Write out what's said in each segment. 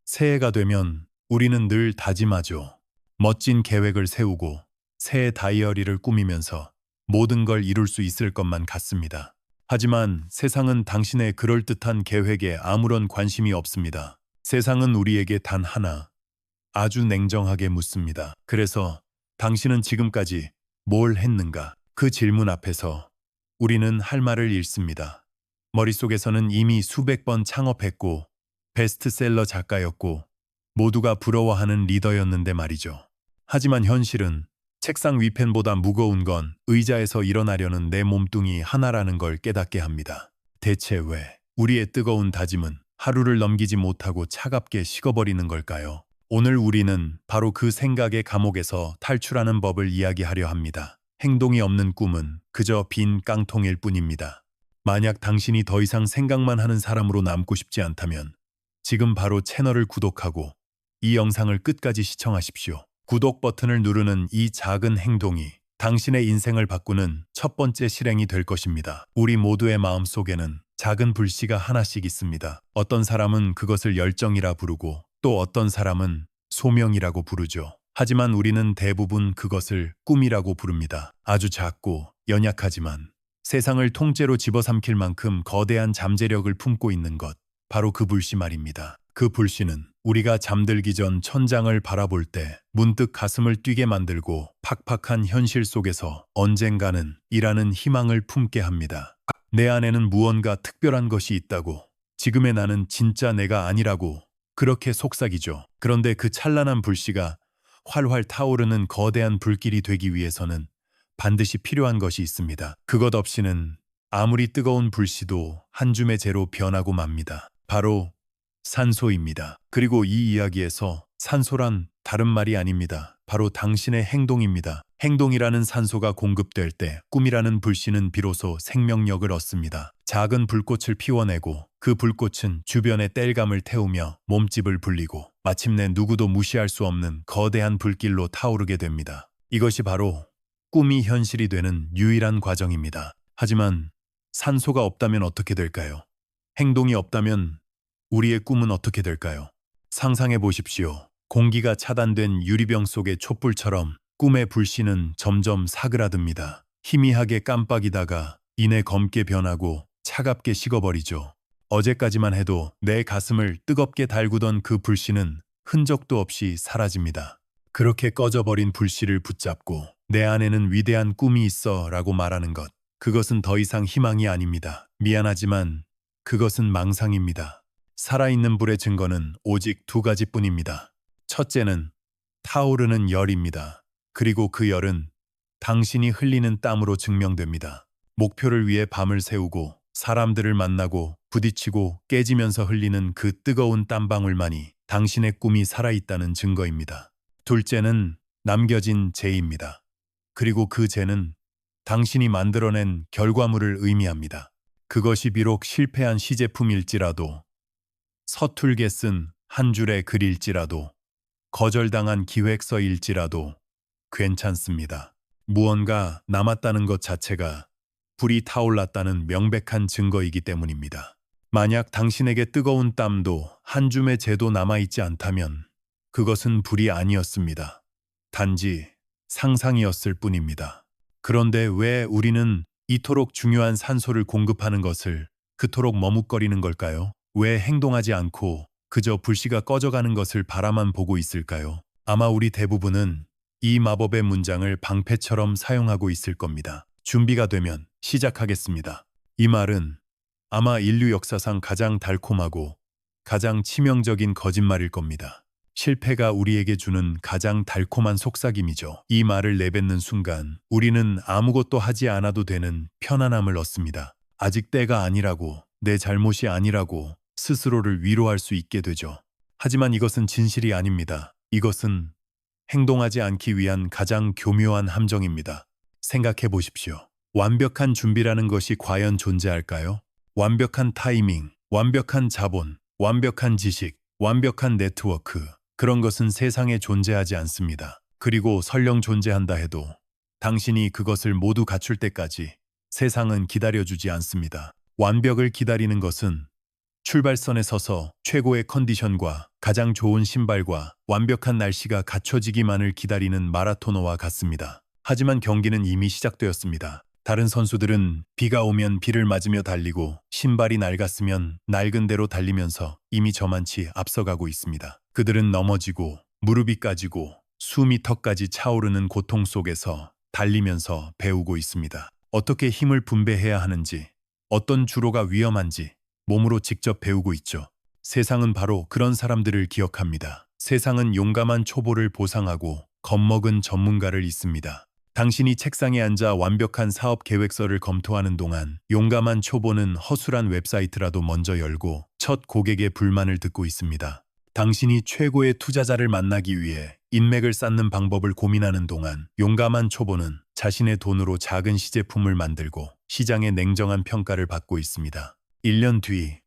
새해가 되면 우리는 늘 다짐하죠. 멋진 계획을 세우고 새해 다이어리를 꾸미면서 모든 걸 이룰 수 있을 것만 같습니다. 하지만 세상은 당신의 그럴듯한 계획에 아무런 관심이 없습니다. 세상은 우리에게 단 하나, 아주 냉정하게 묻습니다. 그래서 당신은 지금까지 뭘 했는가? 그 질문 앞에서 우리는 할 말을 잃습니다. 머릿속에서는 이미 수백 번 창업했고 베스트셀러 작가였고 모두가 부러워하는 리더였는데 말이죠. 하지만 현실은 책상 위펜보다 무거운 건 의자에서 일어나려는 내 몸뚱이 하나라는 걸 깨닫게 합니다. 대체 왜 우리의 뜨거운 다짐은 하루를 넘기지 못하고 차갑게 식어버리는 걸까요? 오늘 우리는 바로 그 생각의 감옥에서 탈출하는 법을 이야기하려 합니다. 행동이 없는 꿈은 그저 빈 깡통일 뿐입니다. 만약 당신이 더 이상 생각만 하는 사람으로 남고 싶지 않다면 지금 바로 채널을 구독하고 이 영상을 끝까지 시청하십시오. 구독 버튼을 누르는 이 작은 행동이 당신의 인생을 바꾸는 첫 번째 실행이 될 것입니다. 우리 모두의 마음속에는 작은 불씨가 하나씩 있습니다. 어떤 사람은 그것을 열정이라 부르고 또 어떤 사람은 소명이라고 부르죠. 하지만 우리는 대부분 그것을 꿈이라고 부릅니다. 아주 작고 연약하지만 세상을 통째로 집어삼킬 만큼 거대한 잠재력을 품고 있는 것, 바로 그 불씨 말입니다. 그 불씨는 우리가 잠들기 전 천장을 바라볼 때 문득 가슴을 뛰게 만들고 팍팍한 현실 속에서 언젠가는 일하는 희망을 품게 합니다. 내 안에는 무언가 특별한 것이 있다고, 지금의 나는 진짜 내가 아니라고 그렇게 속삭이죠. 그런데 그 찬란한 불씨가 활활 타오르는 거대한 불길이 되기 위해서는 반드시 필요한 것이 있습니다. 그것 없이는 아무리 뜨거운 불씨도 한 줌의 재로 변하고 맙니다. 바로 산소입니다. 그리고 이 이야기에서 산소란 다른 말이 아닙니다. 바로 당신의 행동입니다. 행동이라는 산소가 공급될 때 꿈이라는 불씨는 비로소 생명력을 얻습니다. 작은 불꽃을 피워내고 그 불꽃은 주변의 땔감을 태우며 몸집을 불리고 마침내 누구도 무시할 수 없는 거대한 불길로 타오르게 됩니다. 이것이 바로 꿈이 현실이 되는 유일한 과정입니다. 하지만 산소가 없다면 어떻게 될까요? 행동이 없다면 우리의 꿈은 어떻게 될까요? 상상해 보십시오. 공기가 차단된 유리병 속의 촛불처럼 꿈의 불씨는 점점 사그라듭니다. 희미하게 깜빡이다가 이내 검게 변하고 차갑게 식어버리죠. 어제까지만 해도 내 가슴을 뜨겁게 달구던 그 불씨는 흔적도 없이 사라집니다. 그렇게 꺼져버린 불씨를 붙잡고 내 안에는 위대한 꿈이 있어 라고 말하는 것, 그것은 더 이상 희망이 아닙니다. 미안하지만 그것은 망상입니다. 살아있는 불의 증거는 오직 두 가지뿐입니다. 첫째는 타오르는 열입니다. 그리고 그 열은 당신이 흘리는 땀으로 증명됩니다. 목표를 위해 밤을 새우고 사람들을 만나고 부딪히고 깨지면서 흘리는 그 뜨거운 땀방울만이 당신의 꿈이 살아있다는 증거입니다. 둘째는 남겨진 재입니다. 그리고 그 재는 당신이 만들어낸 결과물을 의미합니다. 그것이 비록 실패한 시제품일지라도, 서툴게 쓴 한 줄의 글일지라도, 거절당한 기획서일지라도 괜찮습니다. 무언가 남았다는 것 자체가 불이 타올랐다는 명백한 증거이기 때문입니다. 만약 당신에게 뜨거운 땀도 한 줌의 재도 남아있지 않다면 그것은 불이 아니었습니다. 단지 상상이었을 뿐입니다. 그런데 왜 우리는 이토록 중요한 산소를 공급하는 것을 그토록 머뭇거리는 걸까요? 왜 행동하지 않고 그저 불씨가 꺼져가는 것을 바라만 보고 있을까요? 아마 우리 대부분은 이 마법의 문장을 방패처럼 사용하고 있을 겁니다. 준비가 되면 시작하겠습니다. 이 말은 아마 인류 역사상 가장 달콤하고 가장 치명적인 거짓말일 겁니다. 실패가 우리에게 주는 가장 달콤한 속삭임이죠. 이 말을 내뱉는 순간 우리는 아무것도 하지 않아도 되는 편안함을 얻습니다. 아직 때가 아니라고, 내 잘못이 아니라고 스스로를 위로할 수 있게 되죠. 하지만 이것은 진실이 아닙니다. 이것은 행동하지 않기 위한 가장 교묘한 함정입니다. 생각해 보십시오. 완벽한 준비라는 것이 과연 존재할까요? 완벽한 타이밍, 완벽한 자본, 완벽한 지식, 완벽한 네트워크, 그런 것은 세상에 존재하지 않습니다. 그리고 설령 존재한다 해도 당신이 그것을 모두 갖출 때까지 세상은 기다려주지 않습니다. 완벽을 기다리는 것은 출발선에 서서 최고의 컨디션과 가장 좋은 신발과 완벽한 날씨가 갖춰지기만을 기다리는 마라토너와 같습니다. 하지만 경기는 이미 시작되었습니다. 다른 선수들은 비가 오면 비를 맞으며 달리고 신발이 낡았으면 낡은 대로 달리면서 이미 저만치 앞서가고 있습니다. 그들은 넘어지고 무릎이 까지고 수미터까지 차오르는 고통 속에서 달리면서 배우고 있습니다. 어떻게 힘을 분배해야 하는지, 어떤 주로가 위험한지 몸으로 직접 배우고 있죠. 세상은 바로 그런 사람들을 기억합니다. 세상은 용감한 초보를 보상하고 겁먹은 전문가를 잇습니다. 당신이 책상에 앉아 완벽한 사업 계획서를 검토하는 동안 용감한 초보는 허술한 웹사이트라도 먼저 열고 첫 고객의 불만을 듣고 있습니다. 당신이 최고의 투자자를 만나기 위해 인맥을 쌓는 방법을 고민하는 동안 용감한 초보는 자신의 돈으로 작은 시제품을 만들고 시장의 냉정한 평가를 받고 있습니다. 1년 뒤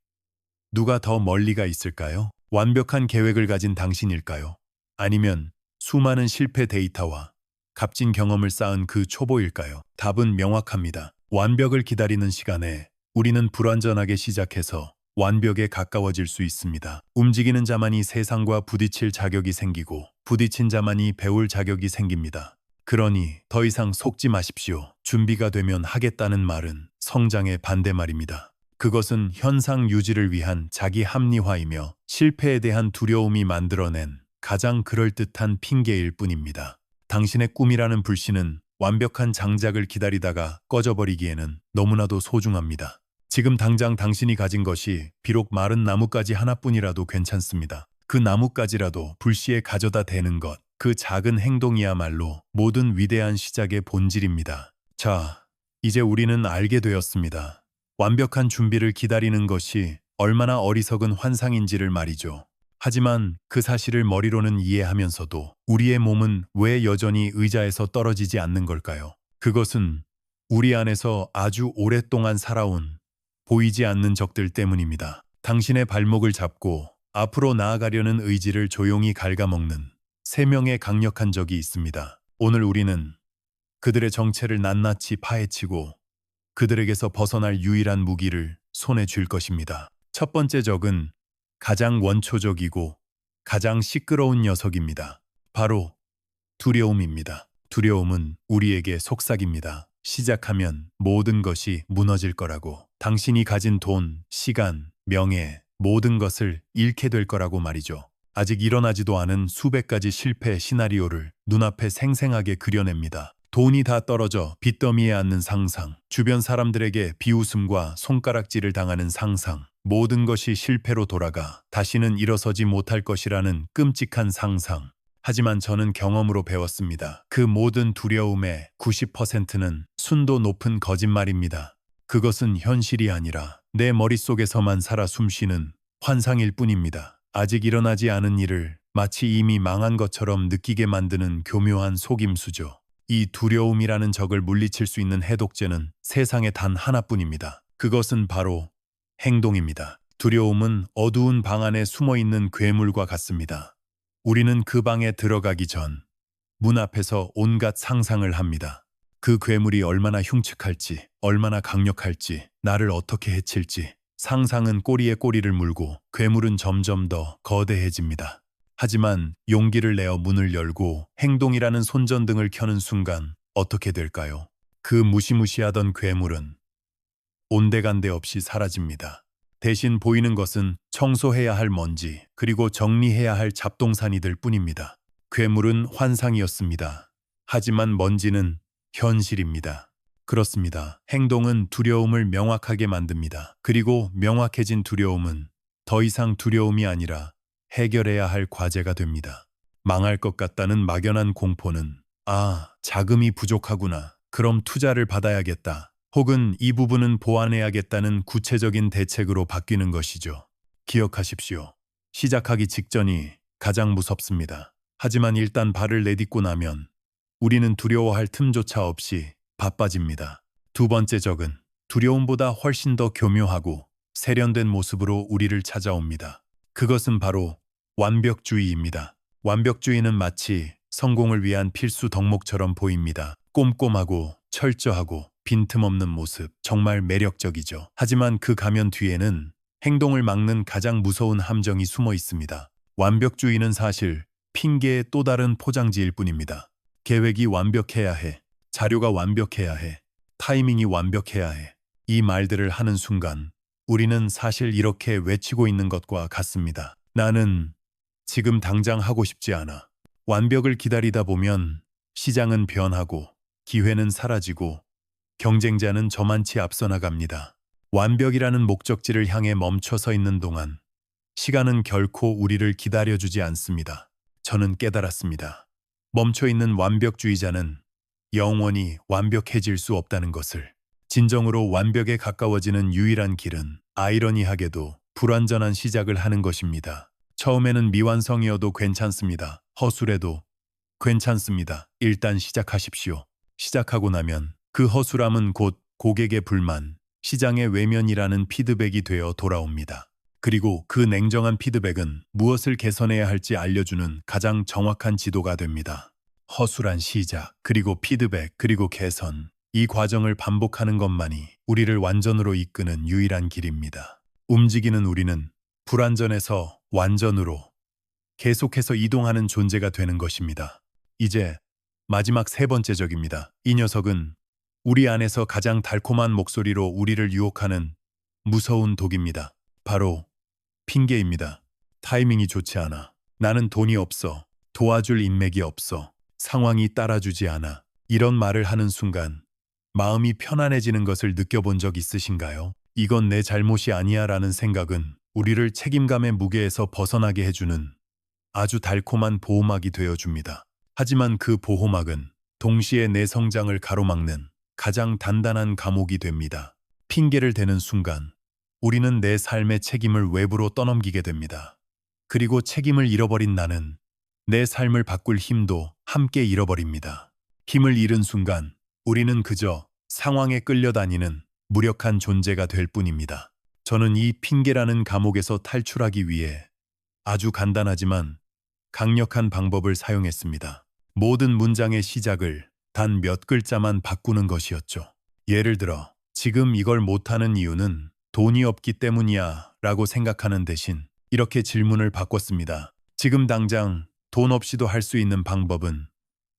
누가 더 멀리가 있을까요? 완벽한 계획을 가진 당신일까요? 아니면 수많은 실패 데이터와 값진 경험을 쌓은 그 초보일까요? 답은 명확합니다. 완벽을 기다리는 시간에 우리는 불완전하게 시작해서 완벽에 가까워질 수 있습니다. 움직이는 자만이 세상과 부딪힐 자격이 생기고 부딪힌 자만이 배울 자격이 생깁니다. 그러니 더 이상 속지 마십시오. 준비가 되면 하겠다는 말은 성장의 반대말입니다. 그것은 현상 유지를 위한 자기 합리화이며 실패에 대한 두려움이 만들어낸 가장 그럴듯한 핑계일 뿐입니다. 당신의 꿈이라는 불씨는 완벽한 장작을 기다리다가 꺼져버리기에는 너무나도 소중합니다. 지금 당장 당신이 가진 것이 비록 마른 나뭇가지 하나뿐이라도 괜찮습니다. 그 나뭇가지라도 불씨에 가져다 대는 것, 그 작은 행동이야말로 모든 위대한 시작의 본질입니다. 자, 이제 우리는 알게 되었습니다. 완벽한 준비를 기다리는 것이 얼마나 어리석은 환상인지를 말이죠. 하지만 그 사실을 머리로는 이해하면서도 우리의 몸은 왜 여전히 의자에서 떨어지지 않는 걸까요? 그것은 우리 안에서 아주 오랫동안 살아온 보이지 않는 적들 때문입니다. 당신의 발목을 잡고 앞으로 나아가려는 의지를 조용히 갉아먹는 3명의 강력한 적이 있습니다. 오늘 우리는 그들의 정체를 낱낱이 파헤치고 그들에게서 벗어날 유일한 무기를 손에 쥘 것입니다. 첫 번째 적은 가장 원초적이고 가장 시끄러운 녀석입니다. 바로 두려움입니다. 두려움은 우리에게 속삭입니다. 시작하면 모든 것이 무너질 거라고. 당신이 가진 돈, 시간, 명예, 모든 것을 잃게 될 거라고 말이죠. 아직 일어나지도 않은 수백 가지 실패 시나리오를 눈앞에 생생하게 그려냅니다. 돈이 다 떨어져 빚더미에 앉는 상상, 주변 사람들에게 비웃음과 손가락질을 당하는 상상, 모든 것이 실패로 돌아가 다시는 일어서지 못할 것이라는 끔찍한 상상. 하지만 저는 경험으로 배웠습니다. 그 모든 두려움의 90%는 순도 높은 거짓말입니다. 그것은 현실이 아니라 내 머릿속에서만 살아 숨쉬는 환상일 뿐입니다. 아직 일어나지 않은 일을 마치 이미 망한 것처럼 느끼게 만드는 교묘한 속임수죠. 이 두려움이라는 적을 물리칠 수 있는 해독제는 세상에 단 하나뿐입니다. 그것은 바로 행동입니다. 두려움은 어두운 방 안에 숨어있는 괴물과 같습니다. 우리는 그 방에 들어가기 전 문 앞에서 온갖 상상을 합니다. 그 괴물이 얼마나 흉측할지, 얼마나 강력할지, 나를 어떻게 해칠지. 상상은 꼬리에 꼬리를 물고 괴물은 점점 더 거대해집니다. 하지만 용기를 내어 문을 열고 행동이라는 손전등을 켜는 순간 어떻게 될까요? 그 무시무시하던 괴물은 온데간데 없이 사라집니다. 대신 보이는 것은 청소해야 할 먼지, 그리고 정리해야 할 잡동사니들 뿐입니다. 괴물은 환상이었습니다. 하지만 먼지는 현실입니다. 그렇습니다. 행동은 두려움을 명확하게 만듭니다. 그리고 명확해진 두려움은 더 이상 두려움이 아니라 해결해야 할 과제가 됩니다. 망할 것 같다는 막연한 공포는 자금이 부족하구나. 그럼 투자를 받아야겠다. 혹은 이 부분은 보완해야겠다는 구체적인 대책으로 바뀌는 것이죠. 기억하십시오. 시작하기 직전이 가장 무섭습니다. 하지만 일단 발을 내딛고 나면 우리는 두려워할 틈조차 없이 바빠집니다. 두 번째 적은 두려움보다 훨씬 더 교묘하고 세련된 모습으로 우리를 찾아옵니다. 그것은 바로 완벽주의입니다. 완벽주의는 마치 성공을 위한 필수 덕목처럼 보입니다. 꼼꼼하고 철저하고 빈틈없는 모습, 정말 매력적이죠. 하지만 그 가면 뒤에는 행동을 막는 가장 무서운 함정이 숨어 있습니다. 완벽주의는 사실 핑계의 또 다른 포장지일 뿐입니다. 계획이 완벽해야 해. 자료가 완벽해야 해. 타이밍이 완벽해야 해. 이 말들을 하는 순간 우리는 사실 이렇게 외치고 있는 것과 같습니다. 나는 지금 당장 하고 싶지 않아. 완벽을 기다리다 보면 시장은 변하고 기회는 사라지고 경쟁자는 저만치 앞서 나갑니다. 완벽이라는 목적지를 향해 멈춰서 있는 동안 시간은 결코 우리를 기다려주지 않습니다. 저는 깨달았습니다. 멈춰있는 완벽주의자는 영원히 완벽해질 수 없다는 것을. 진정으로 완벽에 가까워지는 유일한 길은 아이러니하게도 불완전한 시작을 하는 것입니다. 처음에는 미완성이어도 괜찮습니다. 허술해도 괜찮습니다. 일단 시작하십시오. 시작하고 나면 그 허술함은 곧 고객의 불만, 시장의 외면이라는 피드백이 되어 돌아옵니다. 그리고 그 냉정한 피드백은 무엇을 개선해야 할지 알려주는 가장 정확한 지도가 됩니다. 허술한 시작, 그리고 피드백, 그리고 개선. 이 과정을 반복하는 것만이 우리를 완전으로 이끄는 유일한 길입니다. 움직이는 우리는 불완전에서 완전으로 계속해서 이동하는 존재가 되는 것입니다. 이제 마지막 세 번째 적입니다. 이 녀석은 우리 안에서 가장 달콤한 목소리로 우리를 유혹하는 무서운 독입니다. 바로 핑계입니다. 타이밍이 좋지 않아. 나는 돈이 없어. 도와줄 인맥이 없어. 상황이 따라주지 않아. 이런 말을 하는 순간 마음이 편안해지는 것을 느껴본 적 있으신가요? 이건 내 잘못이 아니야 라는 생각은 우리를 책임감의 무게에서 벗어나게 해주는 아주 달콤한 보호막이 되어줍니다. 하지만 그 보호막은 동시에 내 성장을 가로막는 가장 단단한 감옥이 됩니다. 핑계를 대는 순간 우리는 내 삶의 책임을 외부로 떠넘기게 됩니다. 그리고 책임을 잃어버린 나는 내 삶을 바꿀 힘도 함께 잃어버립니다. 힘을 잃은 순간 우리는 그저 상황에 끌려다니는 무력한 존재가 될 뿐입니다. 저는 이 핑계라는 감옥에서 탈출하기 위해 아주 간단하지만 강력한 방법을 사용했습니다. 모든 문장의 시작을 단 몇 글자만 바꾸는 것이었죠. 예를 들어, 지금 이걸 못하는 이유는 돈이 없기 때문이야 라고 생각하는 대신 이렇게 질문을 바꿨습니다. 지금 당장 돈 없이도 할 수 있는 방법은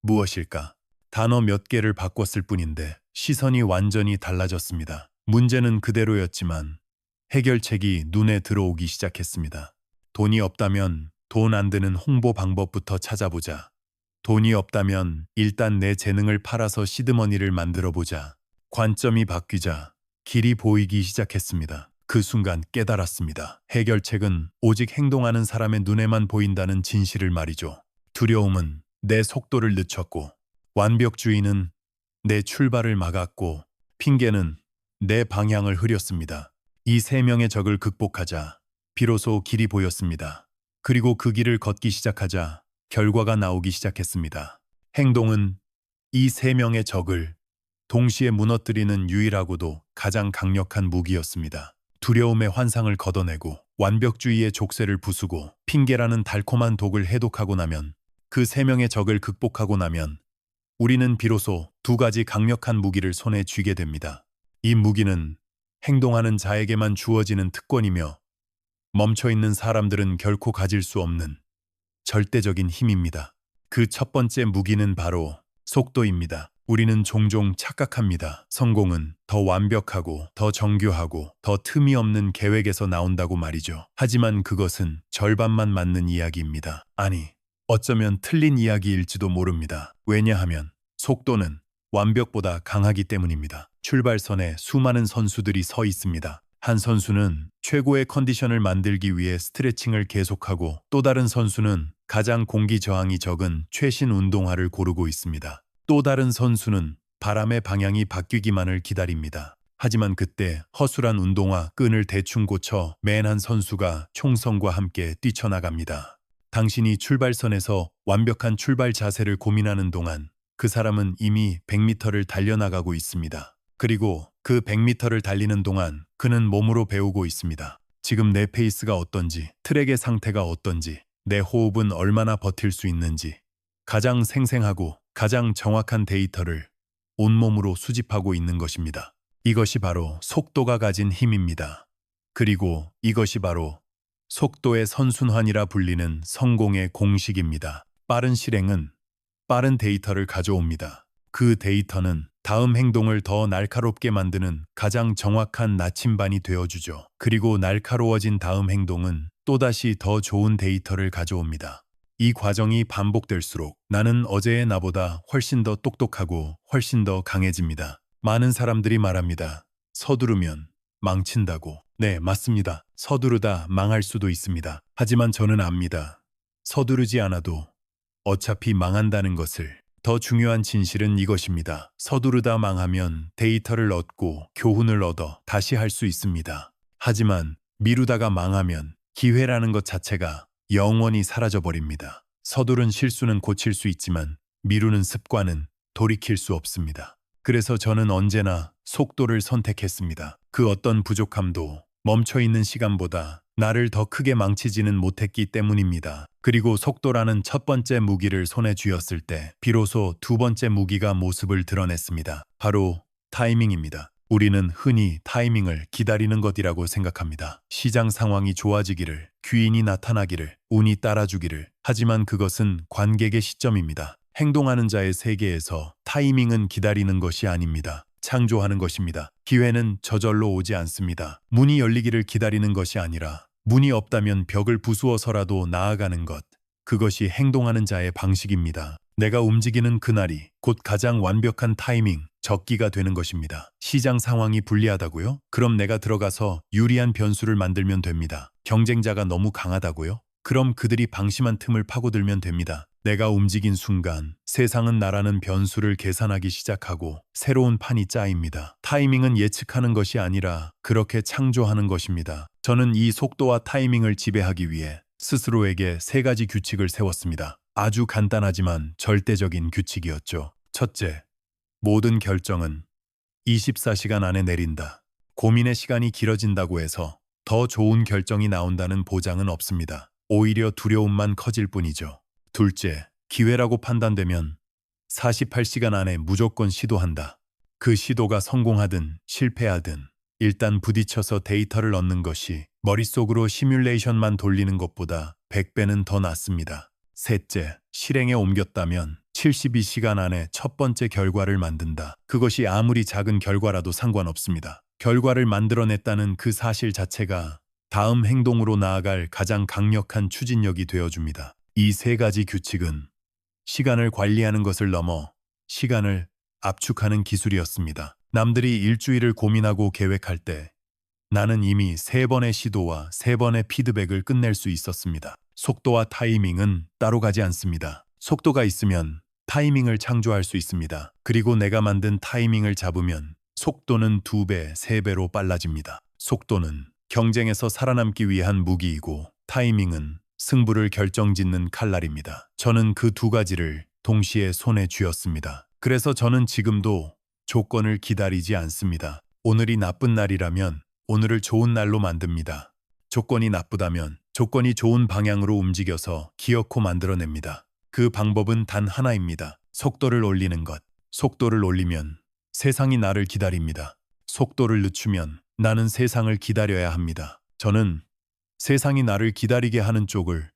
무엇일까? 단어 몇 개를 바꿨을 뿐인데 시선이 완전히 달라졌습니다. 문제는 그대로였지만 해결책이 눈에 들어오기 시작했습니다. 돈이 없다면 돈 안 드는 홍보 방법부터 찾아보자. 돈이 없다면 일단 내 재능을 팔아서 시드머니를 만들어 보자. 관점이 바뀌자 길이 보이기 시작했습니다. 그 순간 깨달았습니다. 해결책은 오직 행동하는 사람의 눈에만 보인다는 진실을 말이죠. 두려움은 내 속도를 늦췄고, 완벽주의는 내 출발을 막았고, 핑계는 내 방향을 흐렸습니다. 이 세 명의 적을 극복하자 비로소 길이 보였습니다. 그리고 그 길을 걷기 시작하자 결과가 나오기 시작했습니다. 행동은 이 세 명의 적을 동시에 무너뜨리는 유일하고도 가장 강력한 무기였습니다. 두려움의 환상을 걷어내고 완벽주의의 족쇄를 부수고 핑계라는 달콤한 독을 해독하고 나면, 그 세 명의 적을 극복하고 나면 우리는 비로소 두 가지 강력한 무기를 손에 쥐게 됩니다. 이 무기는 행동하는 자에게만 주어지는 특권이며 멈춰있는 사람들은 결코 가질 수 없는 절대적인 힘입니다. 그 첫 번째 무기는 바로 속도입니다. 우리는 종종 착각합니다. 성공은 더 완벽하고 더 정교하고 더 틈이 없는 계획에서 나온다고 말이죠. 하지만 그것은 절반만 맞는 이야기입니다. 아니, 어쩌면 틀린 이야기일지도 모릅니다. 왜냐하면 속도는 완벽보다 강하기 때문입니다. 출발선에 수많은 선수들이 서 있습니다. 한 선수는 최고의 컨디션을 만들기 위해 스트레칭을 계속하고, 또 다른 선수는 가장 공기 저항이 적은 최신 운동화를 고르고 있습니다. 또 다른 선수는 바람의 방향이 바뀌기만을 기다립니다. 하지만 그때 허술한 운동화 끈을 대충 고쳐 맨 한 선수가 총성과 함께 뛰쳐나갑니다. 당신이 출발선에서 완벽한 출발 자세를 고민하는 동안 그 사람은 이미 100m를 달려나가고 있습니다. 그리고 그 100m를 달리는 동안 그는 몸으로 배우고 있습니다. 지금 내 페이스가 어떤지, 트랙의 상태가 어떤지, 내 호흡은 얼마나 버틸 수 있는지, 가장 생생하고 가장 정확한 데이터를 온몸으로 수집하고 있는 것입니다. 이것이 바로 속도가 가진 힘입니다. 그리고 이것이 바로 속도의 선순환이라 불리는 성공의 공식입니다. 빠른 실행은 빠른 데이터를 가져옵니다. 그 데이터는 다음 행동을 더 날카롭게 만드는 가장 정확한 나침반이 되어주죠. 그리고 날카로워진 다음 행동은 또다시 더 좋은 데이터를 가져옵니다. 이 과정이 반복될수록 나는 어제의 나보다 훨씬 더 똑똑하고 훨씬 더 강해집니다. 많은 사람들이 말합니다. 서두르면 망친다고. 네, 맞습니다. 서두르다 망할 수도 있습니다. 하지만 저는 압니다. 서두르지 않아도 어차피 망한다는 것을. 더 중요한 진실은 이것입니다. 서두르다 망하면 데이터를 얻고 교훈을 얻어 다시 할 수 있습니다. 하지만 미루다가 망하면 기회라는 것 자체가 영원히 사라져버립니다. 서두른 실수는 고칠 수 있지만 미루는 습관은 돌이킬 수 없습니다. 그래서 저는 언제나 속도를 선택했습니다. 그 어떤 부족함도 멈춰있는 시간보다 나를 더 크게 망치지는 못했기 때문입니다. 그리고 속도라는 첫 번째 무기를 손에 쥐었을 때 비로소 두 번째 무기가 모습을 드러냈습니다. 바로 타이밍입니다. 우리는 흔히 타이밍을 기다리는 것이라고 생각합니다. 시장 상황이 좋아지기를, 귀인이 나타나기를, 운이 따라주기를. 하지만 그것은 관객의 시점입니다. 행동하는 자의 세계에서 타이밍은 기다리는 것이 아닙니다. 창조하는 것입니다. 기회는 저절로 오지 않습니다. 문이 열리기를 기다리는 것이 아니라 문이 없다면 벽을 부수어서라도 나아가는 것. 그것이 행동하는 자의 방식입니다. 내가 움직이는 그날이 곧 가장 완벽한 타이밍, 적기가 되는 것입니다. 시장 상황이 불리하다고요? 그럼 내가 들어가서 유리한 변수를 만들면 됩니다. 경쟁자가 너무 강하다고요? 그럼 그들이 방심한 틈을 파고들면 됩니다. 내가 움직인 순간 세상은 나라는 변수를 계산하기 시작하고 새로운 판이 짜입니다. 타이밍은 예측하는 것이 아니라 그렇게 창조하는 것입니다. 저는 이 속도와 타이밍을 지배하기 위해 스스로에게 세 가지 규칙을 세웠습니다. 아주 간단하지만 절대적인 규칙이었죠. 첫째, 모든 결정은 24시간 안에 내린다. 고민의 시간이 길어진다고 해서 더 좋은 결정이 나온다는 보장은 없습니다. 오히려 두려움만 커질 뿐이죠. 둘째, 기회라고 판단되면 48시간 안에 무조건 시도한다. 그 시도가 성공하든 실패하든 일단 부딪혀서 데이터를 얻는 것이 머릿속으로 시뮬레이션만 돌리는 것보다 100배는 더 낫습니다. 셋째, 실행에 옮겼다면 72시간 안에 첫 번째 결과를 만든다. 그것이 아무리 작은 결과라도 상관없습니다. 결과를 만들어냈다는 그 사실 자체가 다음 행동으로 나아갈 가장 강력한 추진력이 되어줍니다. 이 세 가지 규칙은 시간을 관리하는 것을 넘어 시간을 압축하는 기술이었습니다. 남들이 일주일을 고민하고 계획할 때 나는 이미 3번의 시도와 3번의 피드백을 끝낼 수 있었습니다. 속도와 타이밍은 따로 가지 않습니다. 속도가 있으면 타이밍을 창조할 수 있습니다. 그리고 내가 만든 타이밍을 잡으면 속도는 2배, 3배로 빨라집니다. 속도는 경쟁에서 살아남기 위한 무기이고 타이밍은 승부를 결정짓는 칼날입니다. 저는 그 두 가지를 동시에 손에 쥐었습니다. 그래서 저는 지금도 조건을 기다리지 않습니다. 오늘이 나쁜 날이라면 오늘을 좋은 날로 만듭니다. 조건이 나쁘다면 조건이 좋은 방향으로 움직여서 기어코 만들어냅니다. 그 방법은 단 하나입니다. 속도를 올리는 것. 속도를 올리면 세상이 나를 기다립니다. 속도를 늦추면 나는 세상을 기다려야 합니다. 저는 세상이 나를 기다리게 하는 쪽을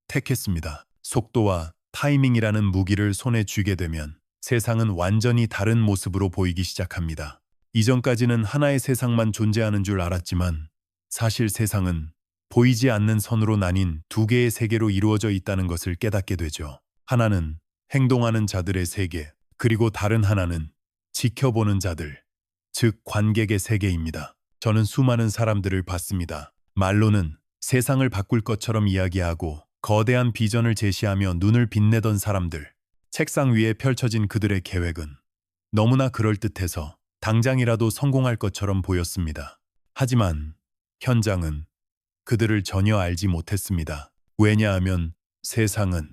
택했습니다. 속도와 타이밍이라는 무기를 손에 쥐게 되면 세상은 완전히 다른 모습으로 보이기 시작합니다. 이전까지는 하나의 세상만 존재하는 줄 알았지만 사실 세상은 보이지 않는 선으로 나뉜 두 개의 세계로 이루어져 있다는 것을 깨닫게 되죠. 하나는 행동하는 자들의 세계, 그리고 다른 하나는 지켜보는 자들, 즉 관객의 세계입니다. 저는 수많은 사람들을 봤습니다. 말로는 세상을 바꿀 것처럼 이야기하고 거대한 비전을 제시하며 눈을 빛내던 사람들. 책상 위에 펼쳐진 그들의 계획은 너무나 그럴듯해서 당장이라도 성공할 것처럼 보였습니다. 하지만 현장은 그들을 전혀 알지 못했습니다. 왜냐하면 세상은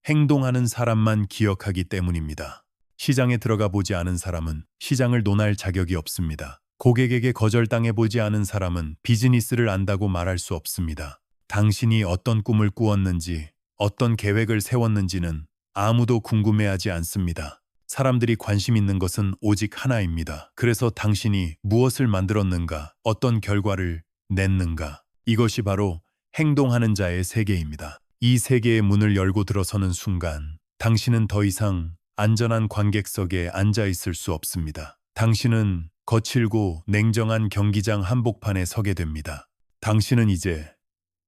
행동하는 사람만 기억하기 때문입니다. 시장에 들어가 보지 않은 사람은 시장을 논할 자격이 없습니다. 고객에게 거절당해 보지 않은 사람은 비즈니스를 안다고 말할 수 없습니다. 당신이 어떤 꿈을 꾸었는지, 어떤 계획을 세웠는지는 아무도 궁금해하지 않습니다. 사람들이 관심 있는 것은 오직 하나입니다. 그래서 당신이 무엇을 만들었는가, 어떤 결과를 냈는가? 이것이 바로 행동하는 자의 세계입니다. 이 세계의 문을 열고 들어서는 순간 당신은 더 이상 안전한 관객석에 앉아 있을 수 없습니다. 당신은 거칠고 냉정한 경기장 한복판에 서게 됩니다. 당신은 이제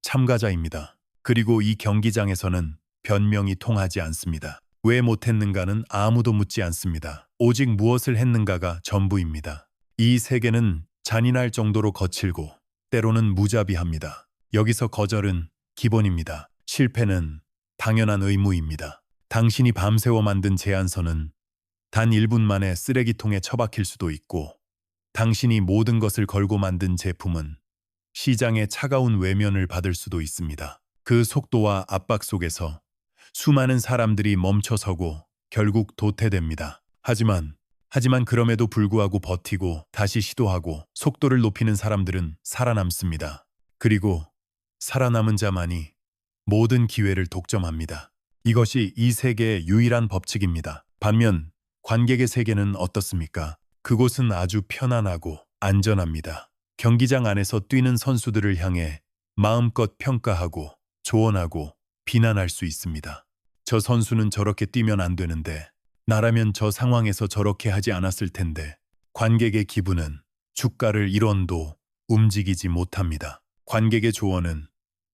참가자입니다. 그리고 이 경기장에서는 변명이 통하지 않습니다. 왜 못했는가는 아무도 묻지 않습니다. 오직 무엇을 했는가가 전부입니다. 이 세계는 잔인할 정도로 거칠고 때로는 무자비합니다. 여기서 거절은 기본입니다. 실패는 당연한 의무입니다. 당신이 밤새워 만든 제안서는 단 1분 만에 쓰레기통에 처박힐 수도 있고, 당신이 모든 것을 걸고 만든 제품은 시장의 차가운 외면을 받을 수도 있습니다. 그 속도와 압박 속에서 수많은 사람들이 멈춰서고 결국 도태됩니다. 하지만 그럼에도 불구하고 버티고 다시 시도하고 속도를 높이는 사람들은 살아남습니다. 그리고 살아남은 자만이 모든 기회를 독점합니다. 이것이 이 세계의 유일한 법칙입니다. 반면 관객의 세계는 어떻습니까? 그곳은 아주 편안하고 안전합니다. 경기장 안에서 뛰는 선수들을 향해 마음껏 평가하고 조언하고 비난할 수 있습니다. 저 선수는 저렇게 뛰면 안 되는데, 나라면 저 상황에서 저렇게 하지 않았을 텐데. 관객의 기분은 주가를 1원도 움직이지 못합니다. 관객의 조언은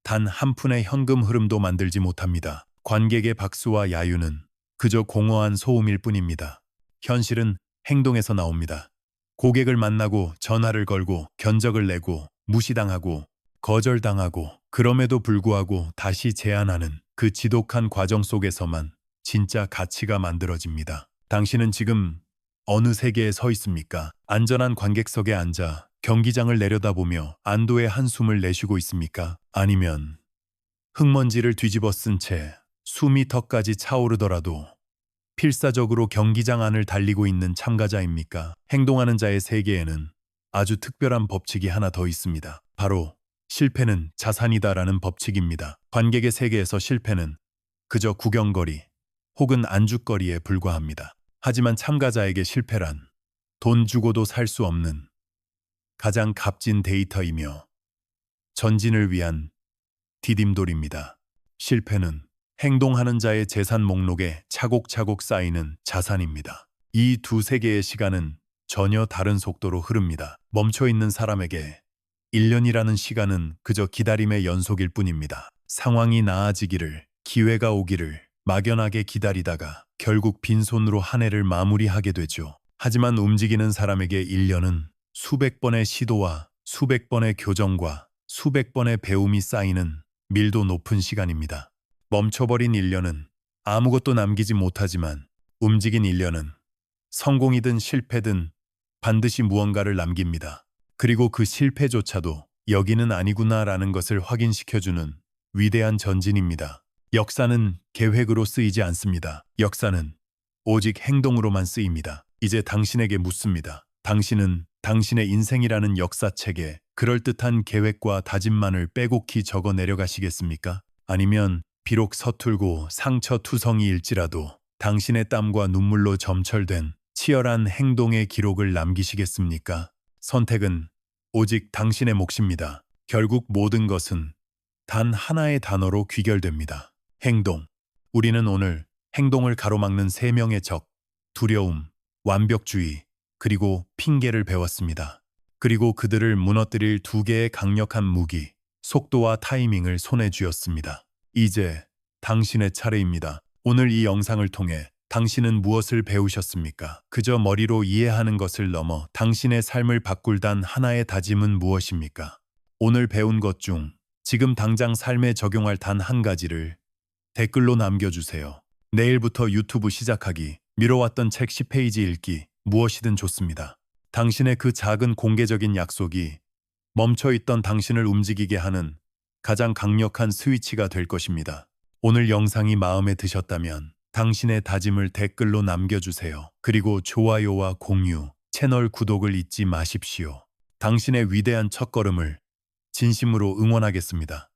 단 한 푼의 현금 흐름도 만들지 못합니다. 관객의 박수와 야유는 그저 공허한 소음일 뿐입니다. 현실은 행동에서 나옵니다. 고객을 만나고 전화를 걸고 견적을 내고 무시당하고 거절당하고, 그럼에도 불구하고 다시 제안하는 그 지독한 과정 속에서만 진짜 가치가 만들어집니다. 당신은 지금 어느 세계에 서 있습니까? 안전한 관객석에 앉아 경기장을 내려다보며 안도의 한숨을 내쉬고 있습니까? 아니면 흙먼지를 뒤집어 쓴 채 숨이 턱까지 차오르더라도 필사적으로 경기장 안을 달리고 있는 참가자입니까? 행동하는 자의 세계에는 아주 특별한 법칙이 하나 더 있습니다. 바로 실패는 자산이다라는 법칙입니다. 관객의 세계에서 실패는 그저 구경거리 혹은 안주거리에 불과합니다. 하지만 참가자에게 실패란 돈 주고도 살 수 없는 가장 값진 데이터이며 전진을 위한 디딤돌입니다. 실패는 행동하는 자의 재산 목록에 차곡차곡 쌓이는 자산입니다. 이 두 세계의 시간은 전혀 다른 속도로 흐릅니다. 멈춰있는 사람에게 1년이라는 시간은 그저 기다림의 연속일 뿐입니다. 상황이 나아지기를, 기회가 오기를 막연하게 기다리다가 결국 빈손으로 한 해를 마무리하게 되죠. 하지만 움직이는 사람에게 1년은 수백 번의 시도와 수백 번의 교정과 수백 번의 배움이 쌓이는 밀도 높은 시간입니다. 멈춰버린 1년은 아무것도 남기지 못하지만, 움직인 1년은 성공이든 실패든 반드시 무언가를 남깁니다. 그리고 그 실패조차도 여기는 아니구나라는 것을 확인시켜주는 위대한 전진입니다. 역사는 계획으로 쓰이지 않습니다. 역사는 오직 행동으로만 쓰입니다. 이제 당신에게 묻습니다. 당신은 당신의 인생이라는 역사책에 그럴듯한 계획과 다짐만을 빼곡히 적어 내려가시겠습니까? 아니면 비록 서툴고 상처투성이일지라도 당신의 땀과 눈물로 점철된 치열한 행동의 기록을 남기시겠습니까? 선택은 오직 당신의 몫입니다. 결국 모든 것은 단 하나의 단어로 귀결됩니다. 행동. 우리는 오늘 행동을 가로막는 세 명의 적, 두려움, 완벽주의, 그리고 핑계를 배웠습니다. 그리고 그들을 무너뜨릴 두 개의 강력한 무기, 속도와 타이밍을 손에 쥐었습니다. 이제 당신의 차례입니다. 오늘 이 영상을 통해 당신은 무엇을 배우셨습니까? 그저 머리로 이해하는 것을 넘어 당신의 삶을 바꿀 단 하나의 다짐은 무엇입니까? 오늘 배운 것 중 지금 당장 삶에 적용할 단 한 가지를 댓글로 남겨주세요. 내일부터 유튜브 시작하기, 미뤄왔던 책 10페이지 읽기, 무엇이든 좋습니다. 당신의 그 작은 공개적인 약속이 멈춰있던 당신을 움직이게 하는 가장 강력한 스위치가 될 것입니다. 오늘 영상이 마음에 드셨다면 당신의 다짐을 댓글로 남겨주세요. 그리고 좋아요와 공유, 채널 구독을 잊지 마십시오. 당신의 위대한 첫걸음을 진심으로 응원하겠습니다.